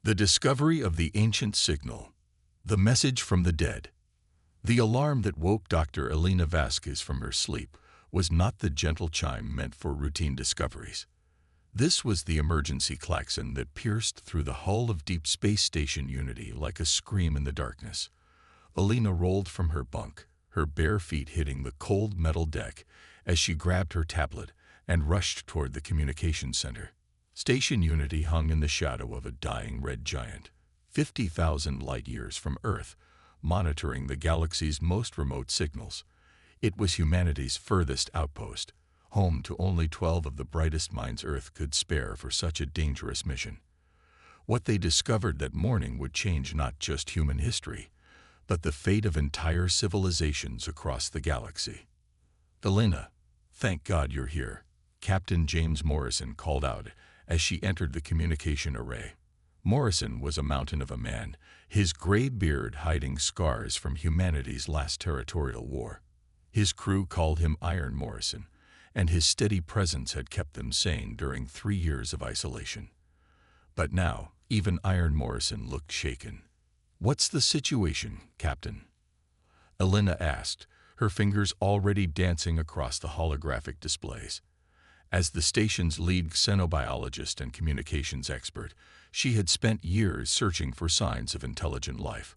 The discovery of the ancient signal. The message from the dead. The alarm that woke Dr. Elena Vasquez from her sleep was not the gentle chime meant for routine discoveries. This was the emergency klaxon that pierced through the hull of Deep Space Station Unity like a scream in the darkness. Elena rolled from her bunk, her bare feet hitting the cold metal deck, as she grabbed her tablet and rushed toward the communications center. Station Unity hung in the shadow of a dying red giant, 50,000 light-years from Earth, monitoring the galaxy's most remote signals. It was humanity's furthest outpost, home to only 12 of the brightest minds Earth could spare for such a dangerous mission. What they discovered that morning would change not just human history, but the fate of entire civilizations across the galaxy. "Elena, thank God you're here," Captain James Morrison called out as she entered the communication array. Morrison was a mountain of a man, his gray beard hiding scars from humanity's last territorial war. His crew called him Iron Morrison, and his steady presence had kept them sane during 3 years of isolation. But now, even Iron Morrison looked shaken. "What's the situation, Captain?" Elena asked, her fingers already dancing across the holographic displays. As the station's lead xenobiologist and communications expert, she had spent years searching for signs of intelligent life.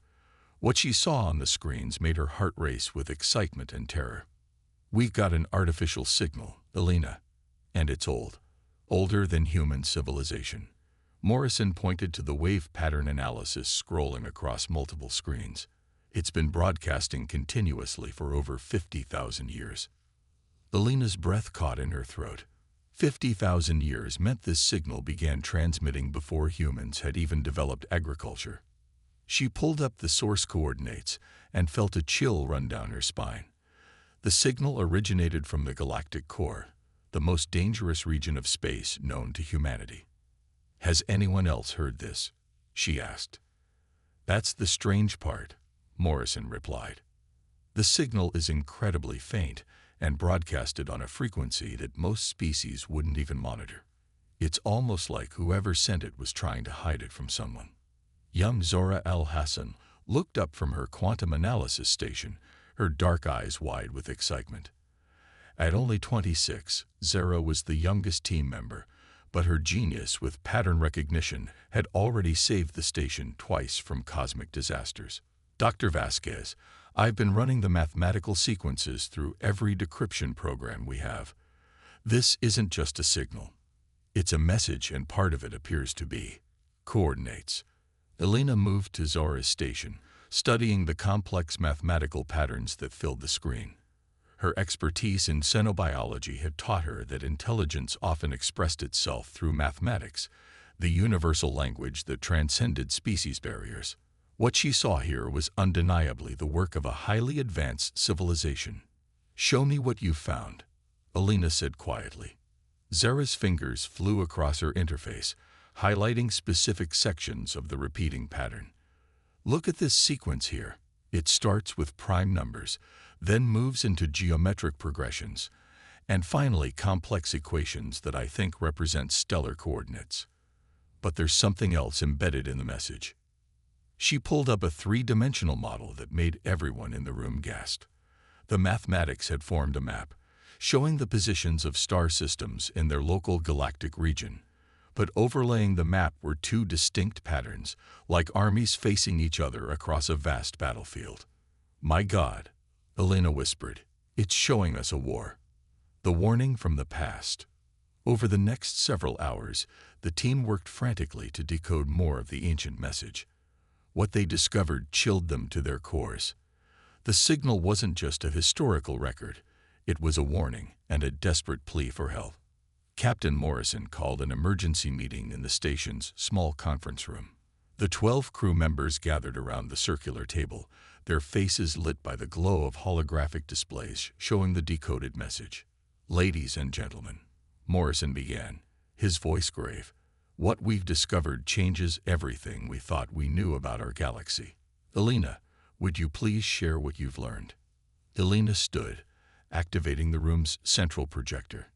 What she saw on the screens made her heart race with excitement and terror. "We've got an artificial signal, Elena, and it's old. Older than human civilization." Morrison pointed to the wave pattern analysis scrolling across multiple screens. "It's been broadcasting continuously for over 50,000 years. Elena's breath caught in her throat. 50,000 years meant this signal began transmitting before humans had even developed agriculture. She pulled up the source coordinates and felt a chill run down her spine. The signal originated from the galactic core, the most dangerous region of space known to humanity. "Has anyone else heard this?" she asked. "That's the strange part," Morrison replied. "The signal is incredibly faint and broadcasted on a frequency that most species wouldn't even monitor. It's almost like whoever sent it was trying to hide it from someone." Young Zora Al-Hassan looked up from her quantum analysis station, her dark eyes wide with excitement. At only 26, Zara was the youngest team member, but her genius with pattern recognition had already saved the station twice from cosmic disasters. "Dr. Vasquez, I've been running the mathematical sequences through every decryption program we have. This isn't just a signal. It's a message, and part of it appears to be coordinates." Elena moved to Zora's station, studying the complex mathematical patterns that filled the screen. Her expertise in xenobiology had taught her that intelligence often expressed itself through mathematics, the universal language that transcended species barriers. What she saw here was undeniably the work of a highly advanced civilization. "Show me what you've found," Elena said quietly. Zara's fingers flew across her interface, highlighting specific sections of the repeating pattern. "Look at this sequence here. It starts with prime numbers, then moves into geometric progressions, and finally complex equations that I think represent stellar coordinates. But there's something else embedded in the message." She pulled up a 3-dimensional model that made everyone in the room gasp. The mathematics had formed a map, showing the positions of star systems in their local galactic region. But overlaying the map were 2 distinct patterns, like armies facing each other across a vast battlefield. "My God," Elena whispered, "it's showing us a war." The warning from the past. Over the next several hours, the team worked frantically to decode more of the ancient message. What they discovered chilled them to their cores. The signal wasn't just a historical record. It was a warning and a desperate plea for help. Captain Morrison called an emergency meeting in the station's small conference room. The 12 crew members gathered around the circular table, their faces lit by the glow of holographic displays showing the decoded message. "Ladies and gentlemen," Morrison began, his voice grave, "what we've discovered changes everything we thought we knew about our galaxy. Elena, would you please share what you've learned?" Elena stood, activating the room's central projector.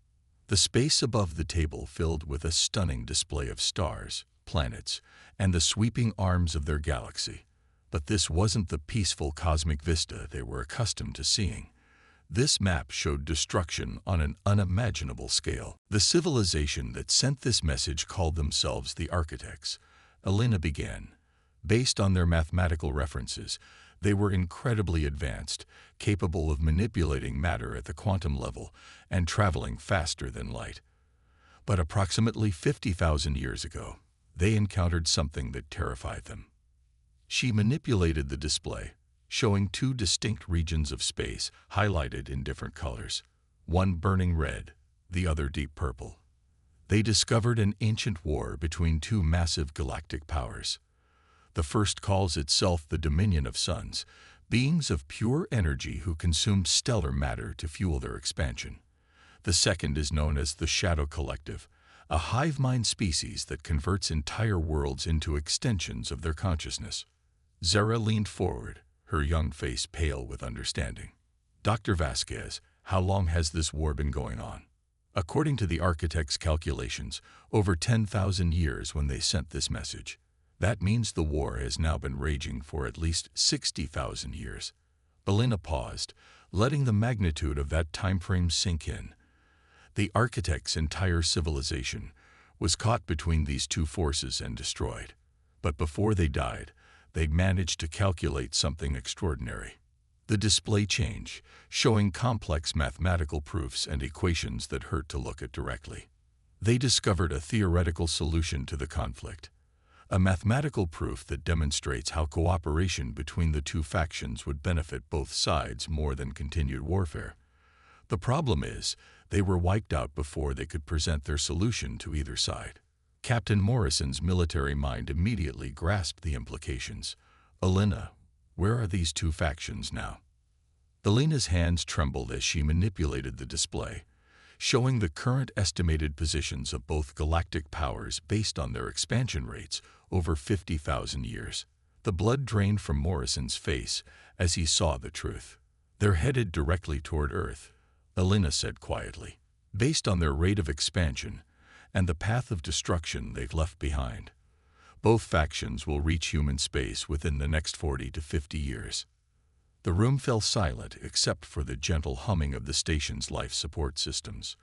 The space above the table filled with a stunning display of stars, planets and the sweeping arms of their galaxy. But this wasn't the peaceful cosmic vista they were accustomed to seeing. This map showed destruction on an unimaginable scale. The civilization that sent this message called themselves the Architects. Elena began. Based on their mathematical references, they were incredibly advanced, capable of manipulating matter at the quantum level and traveling faster than light. But approximately 50,000 years ago, they encountered something that terrified them. She manipulated the display, showing two distinct regions of space highlighted in different colors, one burning red, the other deep purple. They discovered an ancient war between two massive galactic powers. The first calls itself the Dominion of Suns, beings of pure energy who consumed stellar matter to fuel their expansion. The second is known as the Shadow Collective, a hive mind species that converts entire worlds into extensions of their consciousness. Zara leaned forward, her young face pale with understanding. Dr. Vasquez, how long has this war been going on? According to the Architects' calculations, over 10,000 years when they sent this message. That means the war has now been raging for at least 60,000 years. Elena paused, letting the magnitude of that time frame sink in. The Architects' entire civilization was caught between these two forces and destroyed. But before they died, they managed to calculate something extraordinary. The display changed, showing complex mathematical proofs and equations that hurt to look at directly. They discovered a theoretical solution to the conflict. A mathematical proof that demonstrates how cooperation between the two factions would benefit both sides more than continued warfare. The problem is, they were wiped out before they could present their solution to either side. Captain Morrison's military mind immediately grasped the implications. Elena, where are these two factions now? Elena's hands trembled as she manipulated the display, showing the current estimated positions of both galactic powers based on their expansion rates over 50,000 years. The blood drained from Morrison's face as he saw the truth. They're headed directly toward Earth, Elena said quietly, based on their rate of expansion and the path of destruction they've left behind. Both factions will reach human space within the next 40 to 50 years. The room fell silent except for the gentle humming of the station's life support systems.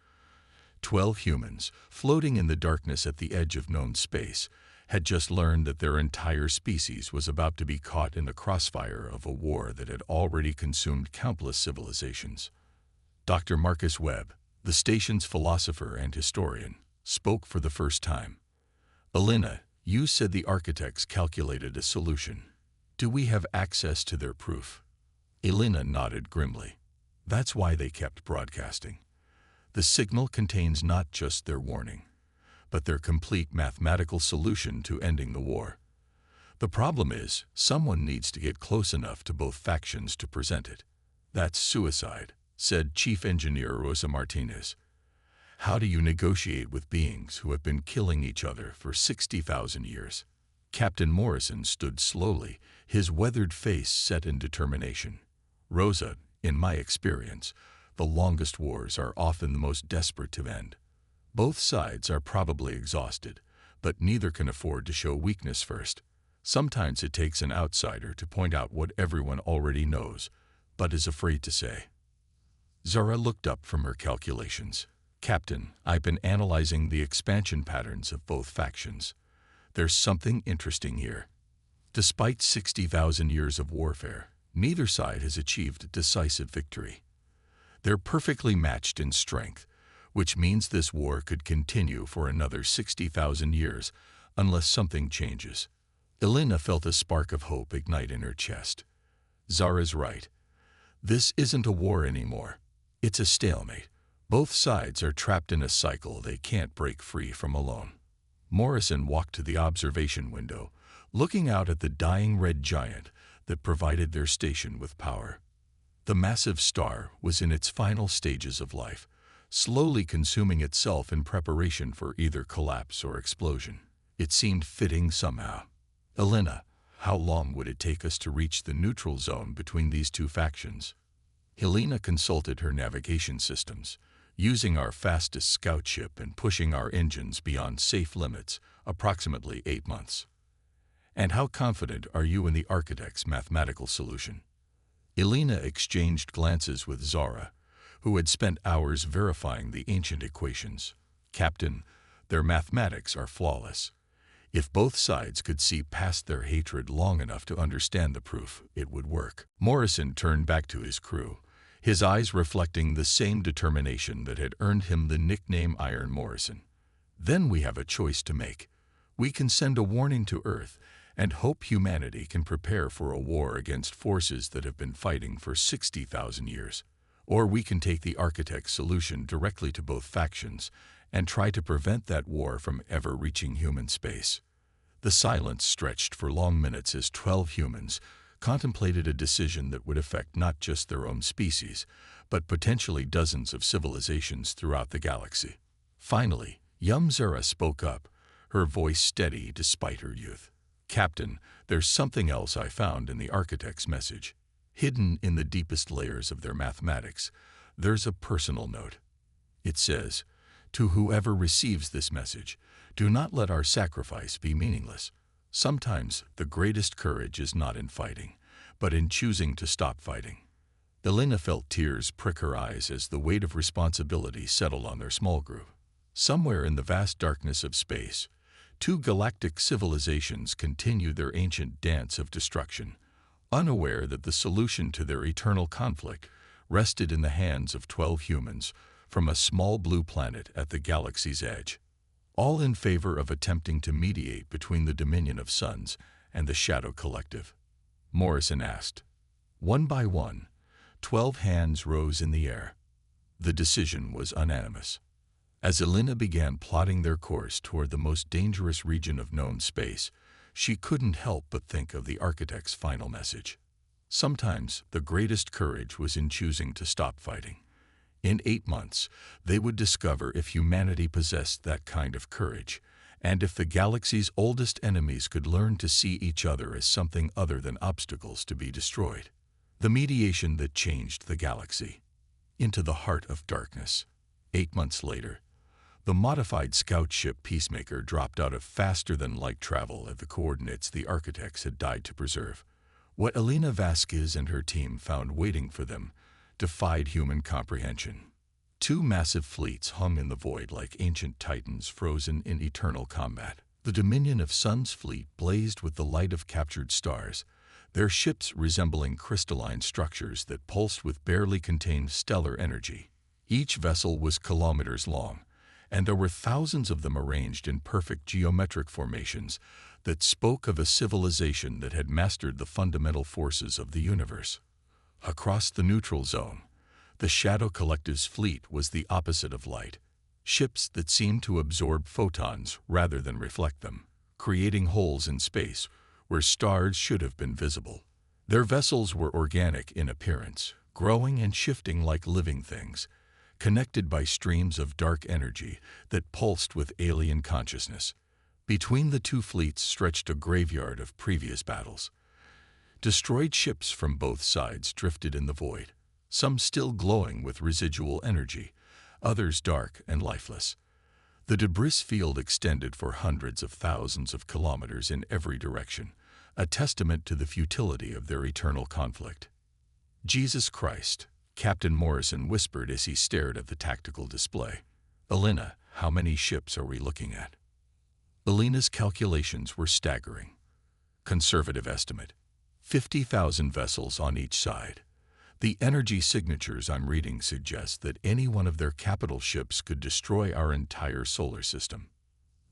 12 humans, floating in the darkness at the edge of known space, had just learned that their entire species was about to be caught in the crossfire of a war that had already consumed countless civilizations. Dr. Marcus Webb, the station's philosopher and historian, spoke for the first time. Elena, you said the Architects calculated a solution. Do we have access to their proof? Elena nodded grimly. That's why they kept broadcasting. The signal contains not just their warning, but their complete mathematical solution to ending the war. The problem is, someone needs to get close enough to both factions to present it. That's suicide, said Chief Engineer Rosa Martinez. How do you negotiate with beings who have been killing each other for 60,000 years? Captain Morrison stood slowly, his weathered face set in determination. Rosa, in my experience, the longest wars are often the most desperate to end. Both sides are probably exhausted, but neither can afford to show weakness first. Sometimes it takes an outsider to point out what everyone already knows, but is afraid to say. Zara looked up from her calculations. Captain, I've been analyzing the expansion patterns of both factions. There's something interesting here. Despite 60,000 years of warfare, neither side has achieved decisive victory. They're perfectly matched in strength, which means this war could continue for another 60,000 years unless something changes. Elena felt a spark of hope ignite in her chest. Zara's right. This isn't a war anymore. It's a stalemate. Both sides are trapped in a cycle they can't break free from alone. Morrison walked to the observation window, looking out at the dying red giant that provided their station with power. The massive star was in its final stages of life, slowly consuming itself in preparation for either collapse or explosion. It seemed fitting somehow. Elena, how long would it take us to reach the neutral zone between these two factions? Helena consulted her navigation systems. using our fastest scout ship and pushing our engines beyond safe limits, approximately 8 months. And how confident are you in the architect's mathematical solution? Elena exchanged glances with Zara, who had spent hours verifying the ancient equations. Captain, their mathematics are flawless. If both sides could see past their hatred long enough to understand the proof, it would work. Morrison turned back to his crew, his eyes reflecting the same determination that had earned him the nickname Iron Morrison. Then we have a choice to make. We can send a warning to Earth and hope humanity can prepare for a war against forces that have been fighting for 60,000 years. Or we can take the architect's solution directly to both factions and try to prevent that war from ever reaching human space. The silence stretched for long minutes as 12 humans contemplated a decision that would affect not just their own species, but potentially dozens of civilizations throughout the galaxy. Finally, young Zara spoke up, her voice steady despite her youth. Captain, there's something else I found in the architect's message. Hidden in the deepest layers of their mathematics, there's a personal note. It says, "To whoever receives this message, do not let our sacrifice be meaningless." Sometimes the greatest courage is not in fighting, but in choosing to stop fighting. Elena felt tears prick her eyes as the weight of responsibility settled on their small group. Somewhere in the vast darkness of space, two galactic civilizations continued their ancient dance of destruction, unaware that the solution to their eternal conflict rested in the hands of 12 humans from a small blue planet at the galaxy's edge, all in favor of attempting to mediate between the Dominion of Suns and the Shadow Collective. Morrison asked. One by one, 12 hands rose in the air. The decision was unanimous. As Elena began plotting their course toward the most dangerous region of known space, she couldn't help but think of the architect's final message. Sometimes the greatest courage was in choosing to stop fighting. In 8 months, they would discover if humanity possessed that kind of courage, and if the galaxy's oldest enemies could learn to see each other as something other than obstacles to be destroyed. The mediation that changed the galaxy. Into the heart of darkness. 8 months later, the modified scout ship Peacemaker dropped out of faster-than-light travel at the coordinates the architects had died to preserve. What Elena Vasquez and her team found waiting for them defied human comprehension. 2 massive fleets hung in the void like ancient titans frozen in eternal combat. The Dominion of Sun's fleet blazed with the light of captured stars, their ships resembling crystalline structures that pulsed with barely contained stellar energy. Each vessel was kilometers long, and there were thousands of them arranged in perfect geometric formations that spoke of a civilization that had mastered the fundamental forces of the universe. Across the neutral zone, the Shadow Collective's fleet was the opposite of light, ships that seemed to absorb photons rather than reflect them, creating holes in space where stars should have been visible. Their vessels were organic in appearance, growing and shifting like living things, connected by streams of dark energy that pulsed with alien consciousness. Between the 2 fleets stretched a graveyard of previous battles. Destroyed ships from both sides drifted in the void, some still glowing with residual energy, others dark and lifeless. The debris field extended for hundreds of thousands of kilometers in every direction, a testament to the futility of their eternal conflict. Jesus Christ, Captain Morrison whispered as he stared at the tactical display. Elena, how many ships are we looking at? Elena's calculations were staggering. Conservative estimate. 50,000 vessels on each side. The energy signatures I'm reading suggest that any one of their capital ships could destroy our entire solar system.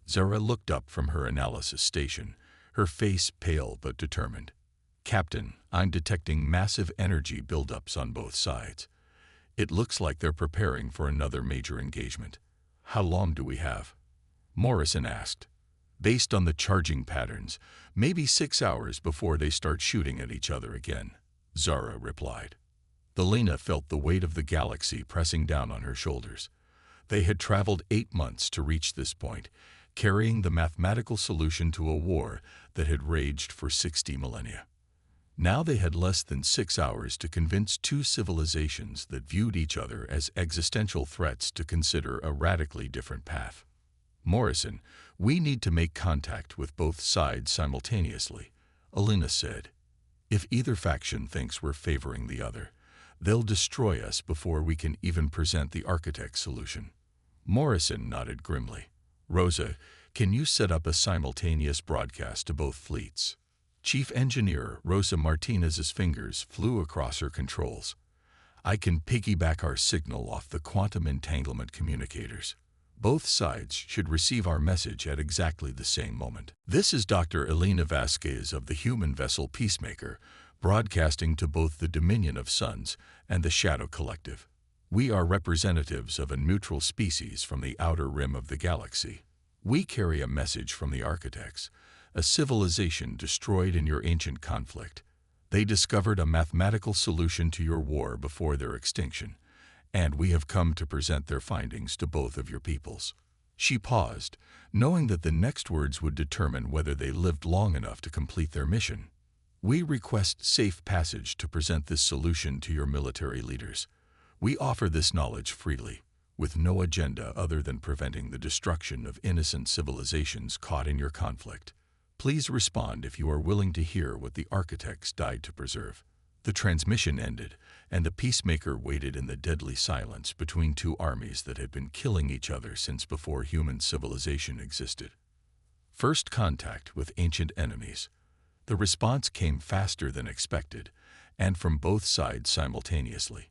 Zara looked up from her analysis station, her face pale but determined. Captain, I'm detecting massive energy buildups on both sides. It looks like they're preparing for another major engagement. How long do we have? Morrison asked. Based on the charging patterns, maybe 6 hours before they start shooting at each other again, Zara replied. Elena felt the weight of the galaxy pressing down on her shoulders. They had traveled 8 months to reach this point, carrying the mathematical solution to a war that had raged for 60 millennia. Now they had less than 6 hours to convince two civilizations that viewed each other as existential threats to consider a radically different path. Morrison, we need to make contact with both sides simultaneously, Alina said. If either faction thinks we're favoring the other, they'll destroy us before we can even present the architect's solution. Morrison nodded grimly. Rosa, can you set up a simultaneous broadcast to both fleets? Chief Engineer Rosa Martinez's fingers flew across her controls. I can piggyback our signal off the quantum entanglement communicators. Both sides should receive our message at exactly the same moment. This is Dr. Elena Vasquez of the human vessel Peacemaker, broadcasting to both the Dominion of Suns and the Shadow Collective. We are representatives of a neutral species from the outer rim of the galaxy. We carry a message from the architects, a civilization destroyed in your ancient conflict. They discovered a mathematical solution to your war before their extinction, and we have come to present their findings to both of your peoples. She paused, knowing that the next words would determine whether they lived long enough to complete their mission. We request safe passage to present this solution to your military leaders. We offer this knowledge freely, with no agenda other than preventing the destruction of innocent civilizations caught in your conflict. Please respond if you are willing to hear what the architects died to preserve. The transmission ended, and the Peacemaker waited in the deadly silence between two armies that had been killing each other since before human civilization existed. First contact with ancient enemies. The response came faster than expected, and from both sides simultaneously.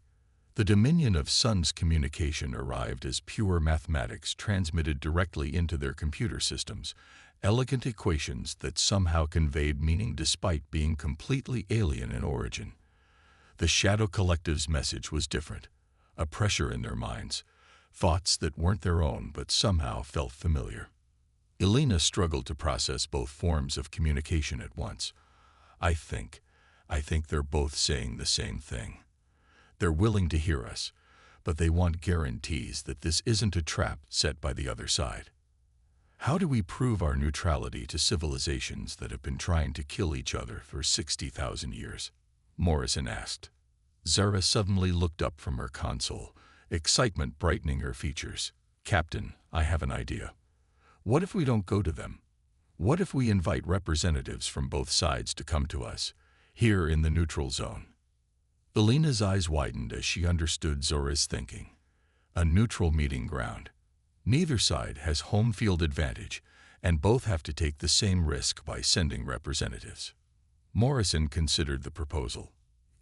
The Dominion of Suns communication arrived as pure mathematics transmitted directly into their computer systems, elegant equations that somehow conveyed meaning despite being completely alien in origin. The Shadow Collective's message was different, a pressure in their minds, thoughts that weren't their own but somehow felt familiar. Elena struggled to process both forms of communication at once. I think they're both saying the same thing. They're willing to hear us, but they want guarantees that this isn't a trap set by the other side. How do we prove our neutrality to civilizations that have been trying to kill each other for 60,000 years? Morrison asked. Zara suddenly looked up from her console, excitement brightening her features. Captain, I have an idea. What if we don't go to them? What if we invite representatives from both sides to come to us, here in the neutral zone? Elena's eyes widened as she understood Zora's thinking. A neutral meeting ground. Neither side has home field advantage, and both have to take the same risk by sending representatives. Morrison considered the proposal.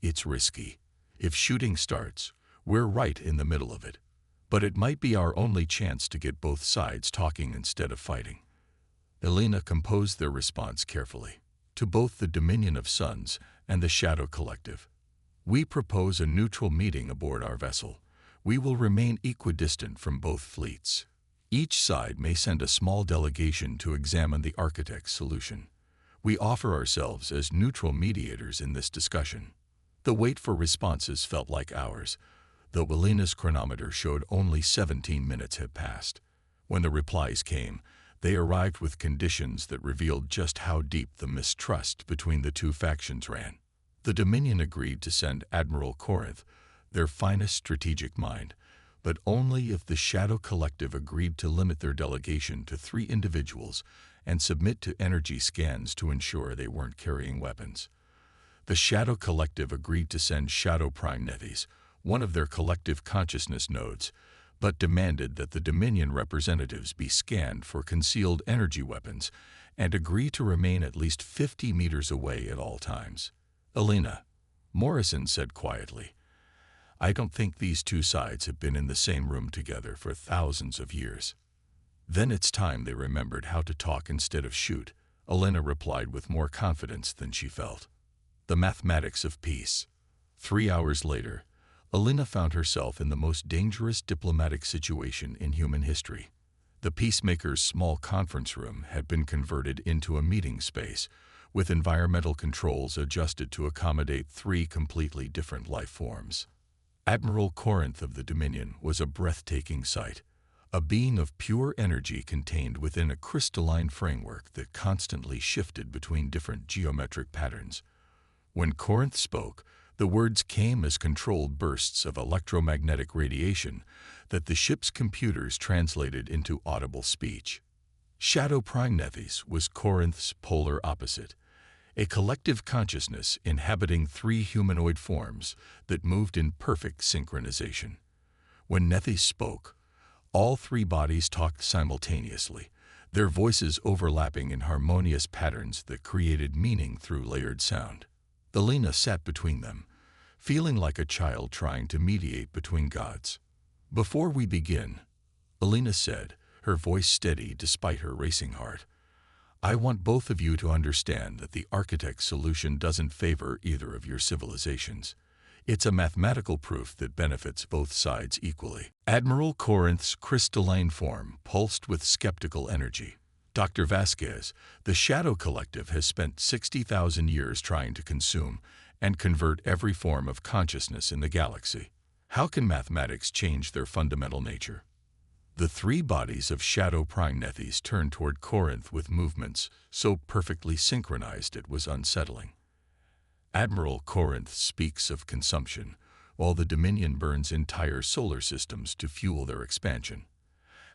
It's risky. If shooting starts, we're right in the middle of it. But it might be our only chance to get both sides talking instead of fighting. Elena composed their response carefully. To both the Dominion of Suns and the Shadow Collective, we propose a neutral meeting aboard our vessel. We will remain equidistant from both fleets. Each side may send a small delegation to examine the architect's solution. We offer ourselves as neutral mediators in this discussion. The wait for responses felt like hours, though Elena's chronometer showed only 17 minutes had passed. When the replies came, they arrived with conditions that revealed just how deep the mistrust between the two factions ran. The Dominion agreed to send Admiral Corinth, their finest strategic mind, but only if the Shadow Collective agreed to limit their delegation to 3 individuals and submit to energy scans to ensure they weren't carrying weapons. The Shadow Collective agreed to send Shadow Prime Nevis, one of their collective consciousness nodes, but demanded that the Dominion representatives be scanned for concealed energy weapons and agree to remain at least 50 meters away at all times. Elena, Morrison said quietly, I don't think these two sides have been in the same room together for thousands of years. Then it's time they remembered how to talk instead of shoot, Elena replied with more confidence than she felt. The mathematics of peace. 3 hours later, Elena found herself in the most dangerous diplomatic situation in human history. The Peacemaker's small conference room had been converted into a meeting space, with environmental controls adjusted to accommodate 3 completely different life forms. Admiral Corinth of the Dominion was a breathtaking sight, a being of pure energy contained within a crystalline framework that constantly shifted between different geometric patterns. When Corinth spoke, the words came as controlled bursts of electromagnetic radiation that the ship's computers translated into audible speech. Shadow Prime Nethys was Corinth's polar opposite, a collective consciousness inhabiting three humanoid forms that moved in perfect synchronization. When Nethys spoke, all three bodies talked simultaneously, their voices overlapping in harmonious patterns that created meaning through layered sound. Alina sat between them, feeling like a child trying to mediate between gods. "Before we begin," Alina said, her voice steady despite her racing heart, "I want both of you to understand that the architect's solution doesn't favor either of your civilizations. It's a mathematical proof that benefits both sides equally." Admiral Corinth's crystalline form pulsed with skeptical energy. "Dr. Vasquez, the Shadow Collective has spent 60,000 years trying to consume and convert every form of consciousness in the galaxy. How can mathematics change their fundamental nature?" The three bodies of Shadow Prime Nethys turned toward Corinth with movements so perfectly synchronized it was unsettling. Admiral Corinth speaks of consumption, while the Dominion burns entire solar systems to fuel their expansion.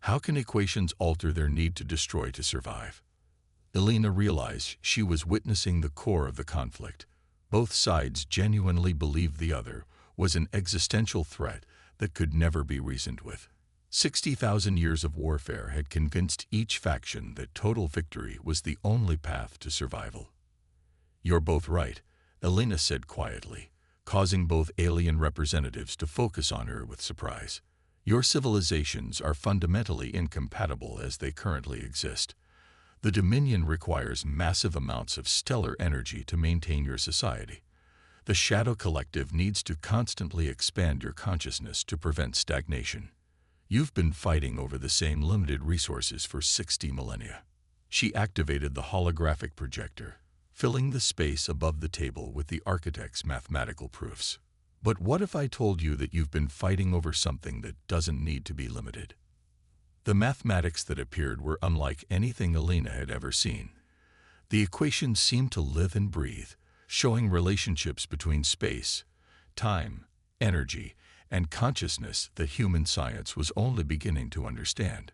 How can equations alter their need to destroy to survive? Alina realized she was witnessing the core of the conflict. Both sides genuinely believed the other was an existential threat that could never be reasoned with. 60,000 years of warfare had convinced each faction that total victory was the only path to survival. "You're both right," Alina said quietly, causing both alien representatives to focus on her with surprise. "Your civilizations are fundamentally incompatible as they currently exist. The Dominion requires massive amounts of stellar energy to maintain your society. The Shadow Collective needs to constantly expand your consciousness to prevent stagnation. You've been fighting over the same limited resources for 60 millennia." She activated the holographic projector, filling the space above the table with the architect's mathematical proofs. "But what if I told you that you've been fighting over something that doesn't need to be limited?" The mathematics that appeared were unlike anything Alina had ever seen. The equations seemed to live and breathe, showing relationships between space, time, energy, and consciousness that human science was only beginning to understand.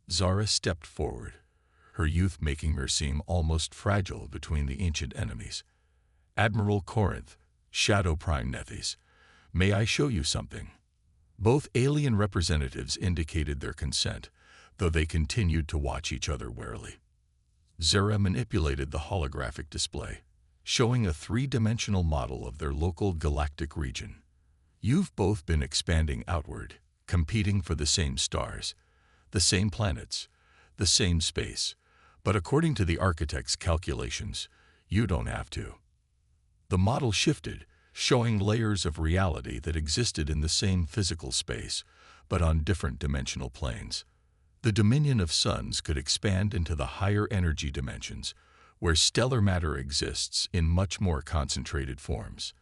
Zara stepped forward, her youth making her seem almost fragile between the ancient enemies. "Admiral Corinth, Shadow Prime Nethys, may I show you something?" Both alien representatives indicated their consent, though they continued to watch each other warily. Zara manipulated the holographic display, showing a three-dimensional model of their local galactic region. "You've both been expanding outward, competing for the same stars, the same planets, the same space, but according to the architect's calculations, you don't have to." The model shifted, showing layers of reality that existed in the same physical space, but on different dimensional planes. The Dominion of suns could expand into the higher energy dimensions, where stellar matter exists in much more concentrated forms.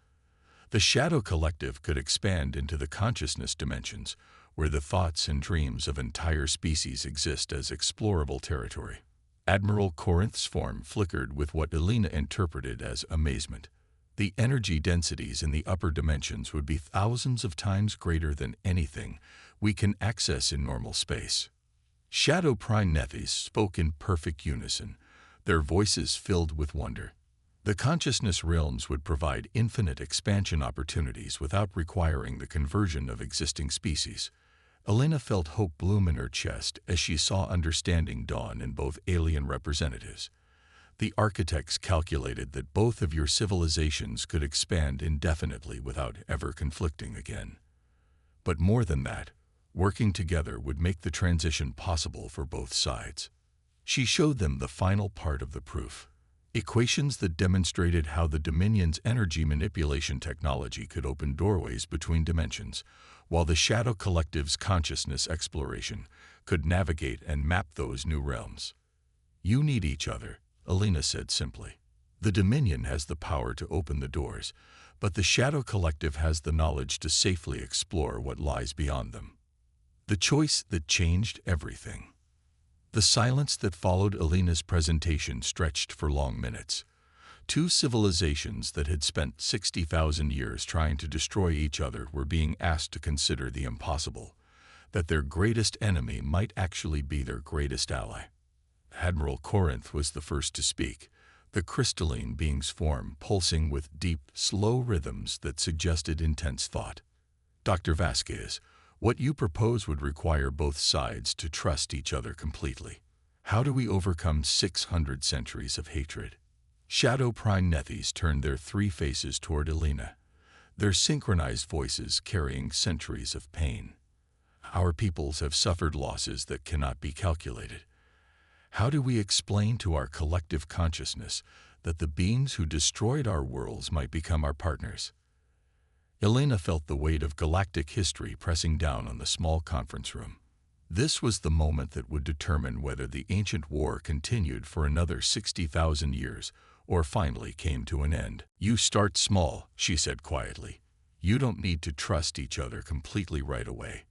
The Shadow Collective could expand into the consciousness dimensions, where the thoughts and dreams of entire species exist as explorable territory. Admiral Corinth's form flickered with what Alina interpreted as amazement. The energy densities in the upper dimensions would be thousands of times greater than anything we can access in normal space. Shadow Prime Nethys spoke in perfect unison, their voices filled with wonder. The consciousness realms would provide infinite expansion opportunities without requiring the conversion of existing species. Alina felt hope bloom in her chest as she saw understanding dawn in both alien representatives. "The architects calculated that both of your civilizations could expand indefinitely without ever conflicting again. But more than that, working together would make the transition possible for both sides." She showed them the final part of the proof. Equations that demonstrated how the Dominion's energy manipulation technology could open doorways between dimensions, while the Shadow Collective's consciousness exploration could navigate and map those new realms. "You need each other," Alina said simply. "The Dominion has the power to open the doors, but the Shadow Collective has the knowledge to safely explore what lies beyond them." The choice that changed everything. The silence that followed Alina's presentation stretched for long minutes. Two civilizations that had spent 60,000 years trying to destroy each other were being asked to consider the impossible, that their greatest enemy might actually be their greatest ally. Admiral Corinth was the first to speak, the crystalline being's form pulsing with deep, slow rhythms that suggested intense thought. Dr. Vasquez, what you propose would require both sides to trust each other completely. How do we overcome 600 centuries of hatred? Shadow Prime Nethys turned their three faces toward Elena, their synchronized voices carrying centuries of pain. Our peoples have suffered losses that cannot be calculated. How do we explain to our collective consciousness that the beings who destroyed our worlds might become our partners? Elena felt the weight of galactic history pressing down on the small conference room. This was the moment that would determine whether the ancient war continued for another 60,000 years or finally came to an end. You start small, she said quietly. You don't need to trust each other completely right away.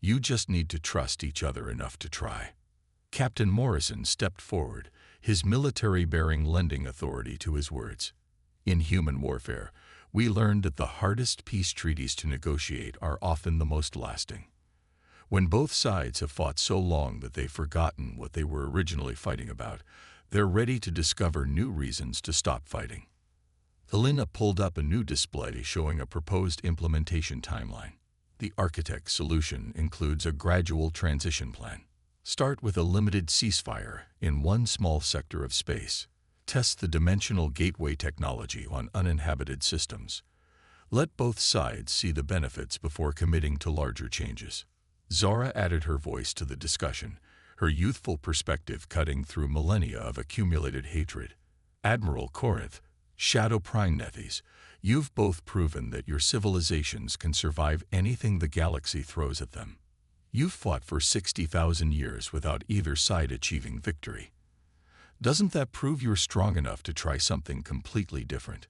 You just need to trust each other enough to try. Captain Morrison stepped forward, his military-bearing lending authority to his words. In human warfare, we learned that the hardest peace treaties to negotiate are often the most lasting. When both sides have fought so long that they've forgotten what they were originally fighting about, they're ready to discover new reasons to stop fighting. Elena pulled up a new display showing a proposed implementation timeline. The architect's solution includes a gradual transition plan. Start with a limited ceasefire in one small sector of space. Test the dimensional gateway technology on uninhabited systems. Let both sides see the benefits before committing to larger changes. Zara added her voice to the discussion, her youthful perspective cutting through millennia of accumulated hatred. Admiral Corinth, Shadow Prime Nethys, you've both proven that your civilizations can survive anything the galaxy throws at them. You've fought for 60,000 years without either side achieving victory. Doesn't that prove you're strong enough to try something completely different?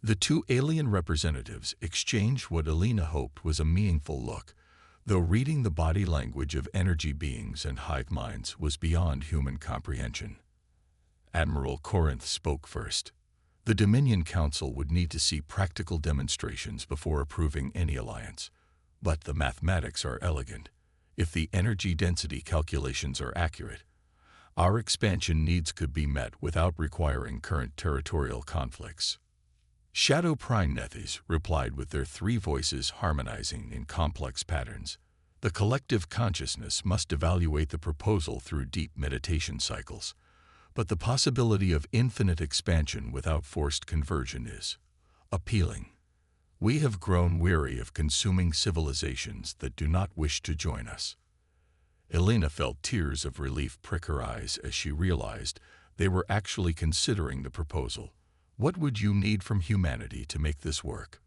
The two alien representatives exchanged what Elena hoped was a meaningful look, though reading the body language of energy beings and hive minds was beyond human comprehension. Admiral Corinth spoke first. The Dominion Council would need to see practical demonstrations before approving any alliance. But the mathematics are elegant. If the energy density calculations are accurate, our expansion needs could be met without requiring current territorial conflicts. Shadow Prime Nethys replied with their three voices harmonizing in complex patterns. The collective consciousness must evaluate the proposal through deep meditation cycles, but the possibility of infinite expansion without forced conversion is appealing. We have grown weary of consuming civilizations that do not wish to join us. Elena felt tears of relief prick her eyes as she realized they were actually considering the proposal. What would you need from humanity to make this work?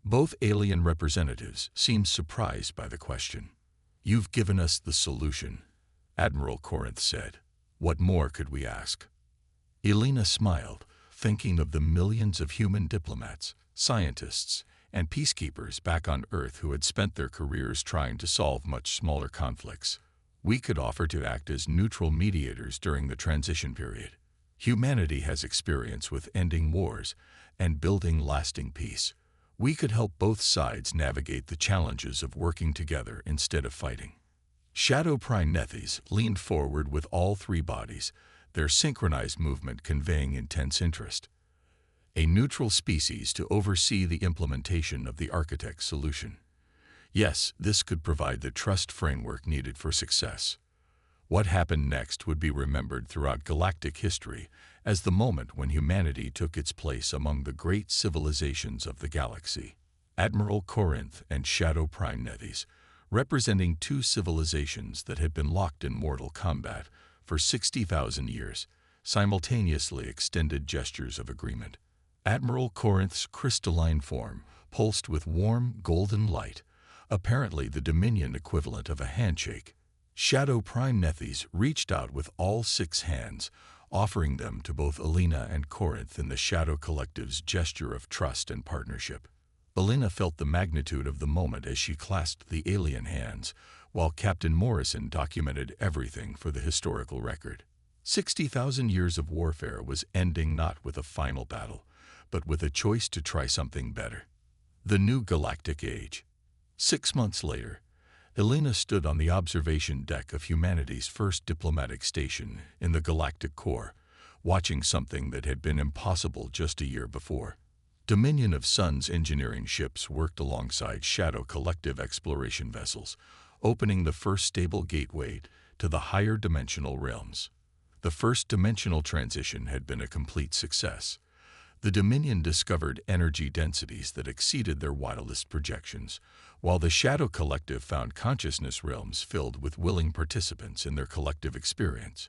Both alien representatives seemed surprised by the question. You've given us the solution, Admiral Corinth said. What more could we ask? Elena smiled, thinking of the millions of human diplomats, scientists, and peacekeepers back on Earth who had spent their careers trying to solve much smaller conflicts. We could offer to act as neutral mediators during the transition period. Humanity has experience with ending wars and building lasting peace. We could help both sides navigate the challenges of working together instead of fighting. Shadow Prime Nethys leaned forward with all three bodies, their synchronized movement conveying intense interest. A neutral species to oversee the implementation of the architect's solution. Yes, this could provide the trust framework needed for success. What happened next would be remembered throughout galactic history as the moment when humanity took its place among the great civilizations of the galaxy. Admiral Corinth and Shadow Prime Nethys, representing two civilizations that had been locked in mortal combat for 60,000 years, simultaneously extended gestures of agreement. Admiral Corinth's crystalline form pulsed with warm, golden light, apparently the Dominion equivalent of a handshake. Shadow Prime Nethys reached out with all six hands, offering them to both Elena and Corinth in the Shadow Collective's gesture of trust and partnership. Elena felt the magnitude of the moment as she clasped the alien hands, while Captain Morrison documented everything for the historical record. 60,000 years of warfare was ending not with a final battle, but with a choice to try something better. The new Galactic Age. 6 months later, Elena stood on the observation deck of humanity's first diplomatic station in the Galactic Core, watching something that had been impossible just a year before. Dominion of Sun's engineering ships worked alongside Shadow Collective exploration vessels, opening the first stable gateway to the higher dimensional realms. The first dimensional transition had been a complete success. The Dominion discovered energy densities that exceeded their wildest projections, while the Shadow Collective found consciousness realms filled with willing participants in their collective experience,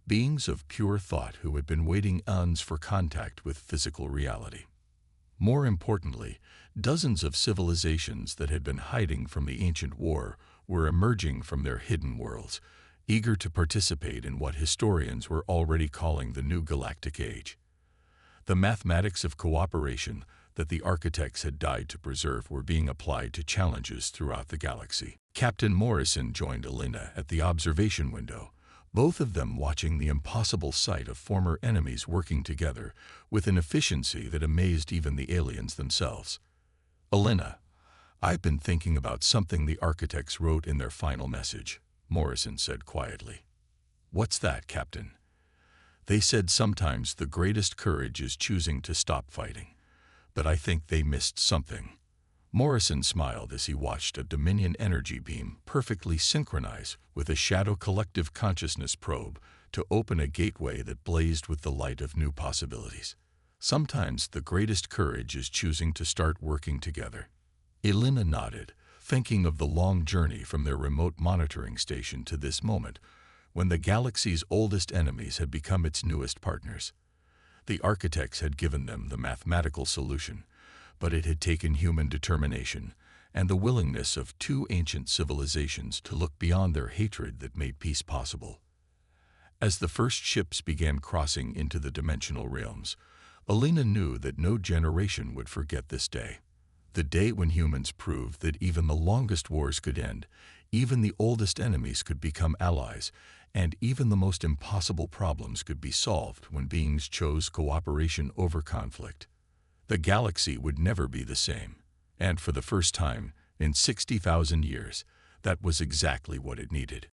beings of pure thought who had been waiting eons for contact with physical reality. More importantly, dozens of civilizations that had been hiding from the ancient war were emerging from their hidden worlds, eager to participate in what historians were already calling the new Galactic Age. The mathematics of cooperation that the architects had died to preserve were being applied to challenges throughout the galaxy. Captain Morrison joined Elena at the observation window, both of them watching the impossible sight of former enemies working together with an efficiency that amazed even the aliens themselves. "Elena, I've been thinking about something the architects wrote in their final message," Morrison said quietly. "What's that, Captain?" "They said sometimes the greatest courage is choosing to stop fighting. But I think they missed something." Morrison smiled as he watched a Dominion energy beam perfectly synchronize with a Shadow Collective consciousness probe to open a gateway that blazed with the light of new possibilities. "Sometimes the greatest courage is choosing to start working together." Elena nodded, thinking of the long journey from their remote monitoring station to this moment, when the galaxy's oldest enemies had become its newest partners. The architects had given them the mathematical solution, but it had taken human determination and the willingness of two ancient civilizations to look beyond their hatred that made peace possible. As the first ships began crossing into the dimensional realms, Elena knew that no generation would forget this day. The day when humans proved that even the longest wars could end, even the oldest enemies could become allies, and even the most impossible problems could be solved when beings chose cooperation over conflict. The galaxy would never be the same, and for the first time in 60,000 years, that was exactly what it needed.